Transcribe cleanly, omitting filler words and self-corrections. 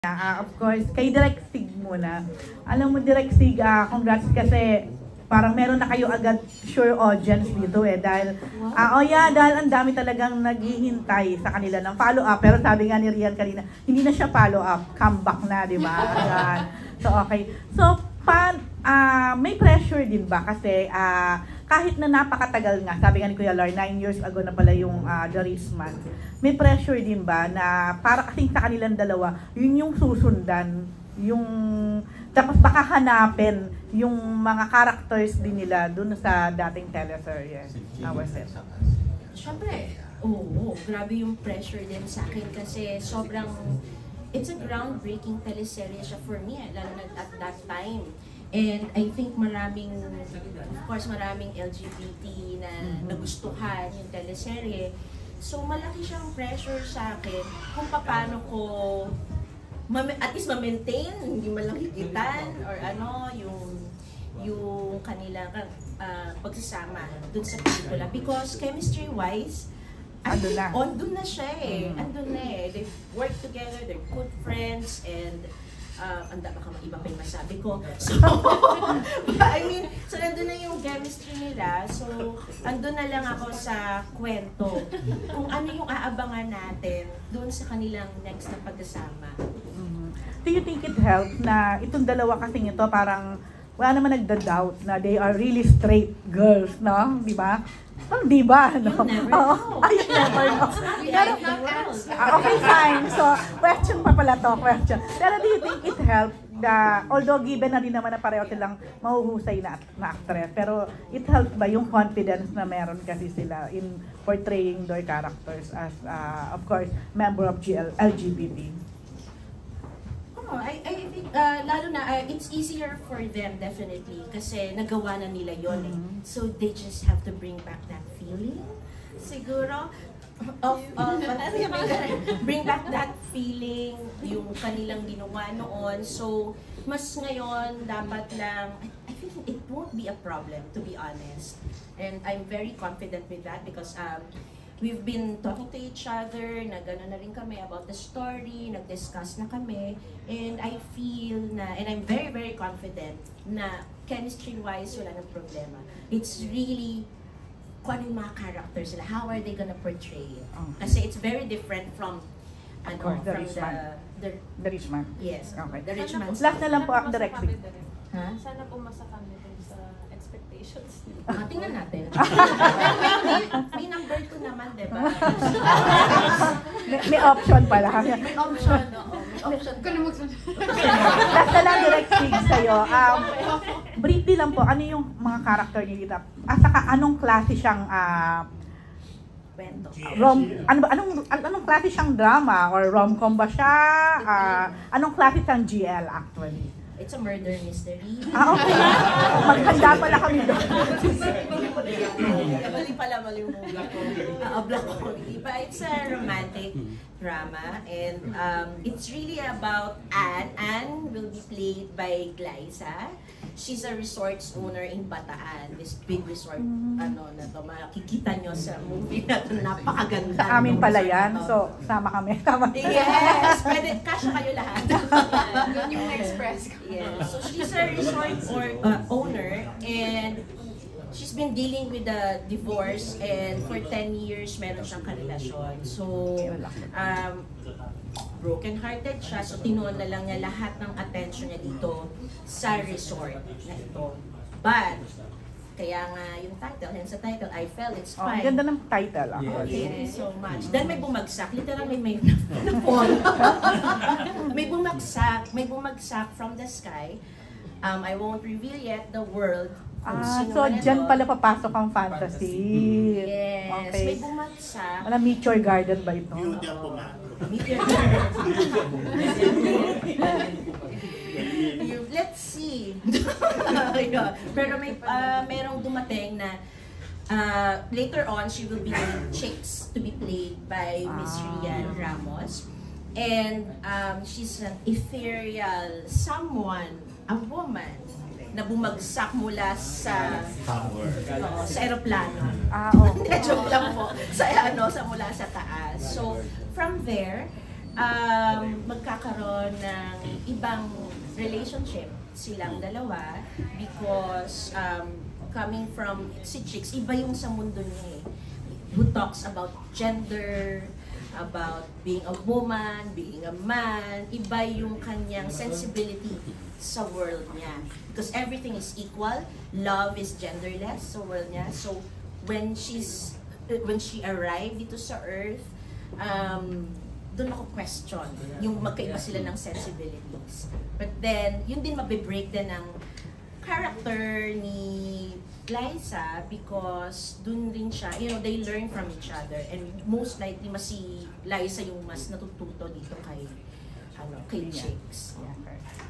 Of course, kay Direk Sig muna. Alam mo, Direk Sig, congrats kasi parang meron na kayo agad sure audience dito dahil dahil ang dami talagang naghihintay sa kanila ng follow-up. Pero sabi nga ni Rian kanina, hindi na siya follow-up, comeback na, di ba? Ayan. So, okay. So, may pressure din ba? Kasi kahit na napakatagal nga, sabi nga ni Kuya Lor, 9 years ago na pala yung The Risman. May pressure din ba na para kasing sa kanilang dalawa, yun yung susundan, yung tapos baka hanapin yung mga characters din nila dun sa dating teleserye. Siyempre, grabe yung pressure din sa akin kasi sobrang, it's a groundbreaking teleserye siya for me, lalo na at that time. And I think maraming LGBT na nagustuhan yung teleserye. So malaki siyang pressure sa akin kung paano ko at least ma-maintain, hindi man lang higitan or yung kanilang pagsasama dun sa pelikula. Because chemistry-wise, andun na siya andun na They work together, they're good friends, and baka iba pa yung masabi ko. So, so nandun na yung chemistry nila. So, andun na lang ako sa kwento. Kung ano yung aabangan natin doon sa kanilang next na pagkasama. Do you think it helps na itong dalawa kasing ito parang wala naman nagda-doubt na they are really straight girls, no? Di ba? Well, di ba? No? You never know. You never know. Pero, okay, fine. So, question pa pala to, question. Pero do you think it helps although given na din naman na pareho silang mahuhusay na actress, pero it helps ba yung confidence na meron kasi sila in portraying their characters as, of course, member of LGBT? I think, lalo na, it's easier for them definitely kasi nagawa na nila yon So they just have to bring back that feeling, siguro, bring back that feeling, yung kanilang ginawa noon. So, mas ngayon, dapat lang, I think it won't be a problem, to be honest. And I'm very confident with that because, we've been talking to each other, nag-ano na rin kami about the story, nag-discuss na kami, and I feel na, and I'm very, very confident na chemistry-wise, wala nang problema. It's really, kung ano yung mga characters nila, how are they gonna portray it? Kasi it's very different from, The Richman. Yes, Okay. The Richman. Last na lang po ang directing. Sana pumasa kami dun sa expectations. Tingnan natin. May number 2 naman, diba? May option pala. May option, May option. Last na lang directing sa'yo. Briefly lang po, ano yung mga character niyo dito? Saka anong klase siyang anong klase siyang drama? Or rom-com ba siya? Anong klase siyang GL actually? It's a murder mystery. Okay. Maghanda pala kami doon. Mali yung movie ko. Black comedy. But it's a romantic drama. And it's really about Anne. Anne will be played by Glyza. She's a resorts owner in Bataan. This big resort, na to. Makikita nyo sa movie na to. Napakaganda. Sa amin pala yan. So, sama kami. Yes! Pwede, kasya kayo lahat. Yun yung express ko. Yes. So she's a resort owner, and she's been dealing with a divorce, and for 10 years meron siyang karelasyon. So broken-hearted siya, so tinuon na lang niya lahat ng attention niya dito sa resort na ito. But kaya nga yung title, hence the title, I Fell It's Fine. Ang ganda ng title actually. Thank you so much. Then may bumagsak, literally may na-fall. may bumagsak from the sky. I won't reveal yet the world. So dyan pala papasok ang fantasy. Yes, Okay. may bumagsak. Wala Meteor Garden ba ito? Let's see. Pero merong dumating na later on she will be named Chicks to be played by Miss Rian Ramos. And she's an ethereal someone, a woman na bumagsak mula sa eroplano. Okay. Joke lang po. Mula sa taas. So from there, magkakaroon ng ibang relationship silang dalawa because coming from si Chicks, iba yung sa mundo niya eh. Who talks about gender, about being a woman, being a man, iba yung kanyang sensibility sa world niya. Because everything is equal, love is genderless sa world niya. So when she arrived dito sa Earth, doon ako question yung magkaiba sila ng sensibilities. But then, yun din mabibreak din ng character ni Liza because dun rin siya, they learn from each other and most likely mas si Liza yung mas natututo dito kay Chicks. Yeah.